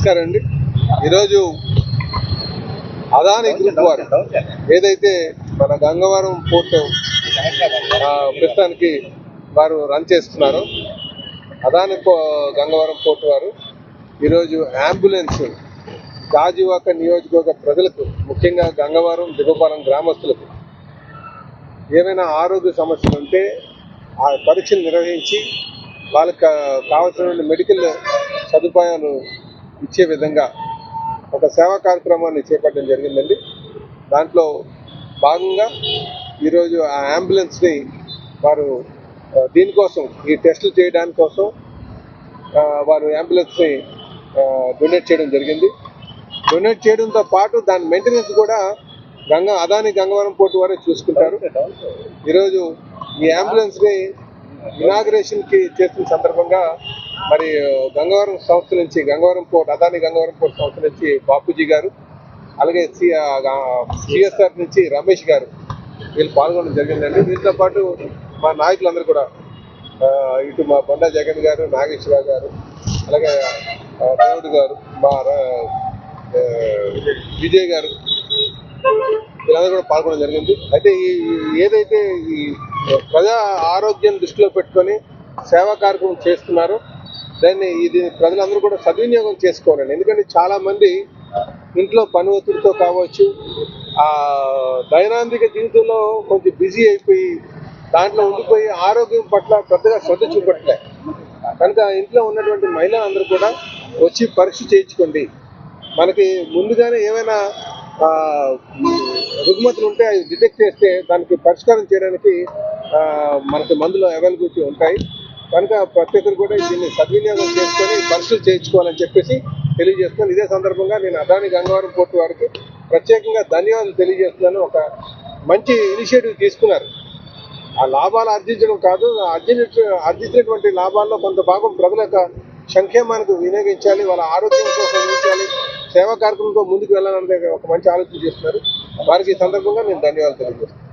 నమస్కారం అండి. ఈరోజు అదాని గ్రూప్ వారు ఏదైతే మన గంగవరం పోర్టు ప్రస్తుతానికి వారు రన్ చేస్తున్నారో అదాని గంగవరం పోర్టు వారు ఈరోజు అంబులెన్స్ గాజువాక నియోజకవర్గ ప్రజలకు, ముఖ్యంగా గంగవరం దిగువపాలెం గ్రామస్తులకు ఏమైనా ఆరోగ్య సమస్యలు ఉంటే ఆ పరీక్షలు నిర్వహించి వాళ్ళకి కావాల్సిన మెడికల్ సదుపాయాలు ఇచ్చే విధంగా ఒక సేవా కార్యక్రమాన్ని చేపట్టడం జరిగిందండి. దాంట్లో భాగంగా ఈరోజు ఆ అంబులెన్స్ని వారు దీనికోసం ఈ టెస్టులు చేయడానికి కోసం వారు అంబులెన్స్ని డొనేట్ చేయడం జరిగింది. డొనేట్ చేయడంతో పాటు దాని మెయింటెనెన్స్ కూడా అదాని గంగవరం పోర్టు వారే చూసుకుంటారు. ఈరోజు ఈ అంబులెన్స్ని ఇనాగ్రేషన్కి చేసిన సందర్భంగా మరి గంగవరం సంస్థ నుంచి అదాని గంగవరం పోర్టు సంస్థ నుంచి బాపూజీ గారు, అలాగే సిఎస్ఆర్ నుంచి రమేష్ గారు వీళ్ళు పాల్గొనడం జరిగిందండి. వీళ్ళతో పాటు మా నాయకులందరూ కూడా ఇటు మా బండా జగన్ గారు, నాగేశ్వరరావు గారు, అలాగే దేవుడు గారు, మా విజయ్ గారు వీళ్ళందరూ కూడా పాల్గొనడం జరిగింది. అయితే ఏదైతే ఈ ప్రజా ఆరోగ్యం దృష్టిలో పెట్టుకొని సేవా కార్యక్రమం చేస్తున్నారో ఇది ప్రజలందరూ కూడా సద్వినియోగం చేసుకోవాలండి. ఎందుకంటే చాలా మంది ఇంట్లో పని ఒత్తిడితో కావచ్చు, దైనందిక జీవితంలో కొంచెం బిజీ అయిపోయి దాంట్లో ఉండిపోయి ఆరోగ్యం పట్ల పెద్దగా శ్రద్ధ చూపట్లే. కనుక ఇంట్లో ఉన్నటువంటి మహిళలందరూ కూడా వచ్చి పరీక్ష చేయించుకోండి. మనకి ముందుగానే ఏమైనా రుగ్మతలు ఉంటే అవి డిటెక్ట్ చేస్తే దానికి పరిష్కారం చేయడానికి మనకి మందులు అవైలబిలిటీ ఉంటాయి. కనుక ప్రతి ఒక్కరు కూడా దీన్ని సద్వినియోగం చేసుకొని పరీక్షలు చేయించుకోవాలని చెప్పేసి తెలియజేస్తున్నాను. ఇదే సందర్భంగా నేను అదాని గంగవరం పోర్టు వారికి ప్రత్యేకంగా ధన్యవాదాలు తెలియజేస్తున్నాను. ఒక మంచి ఇనిషియేటివ్ తీసుకున్నారు. ఆ లాభాలు ఆర్జించడం కాదు, ఆర్జించినటువంటి లాభాల్లో కొంత భాగం ప్రజల యొక్క సంక్షేమానికి వినియోగించాలి, వాళ్ళ ఆరోగ్యం కోసం అందించాలి, సేవా కార్యక్రమంతో ముందుకు వెళ్ళాలనే ఒక మంచి ఆలోచన చేస్తున్నారు. వారికి ఈ సందర్భంగా నేను ధన్యవాదాలు తెలియజేస్తున్నాను.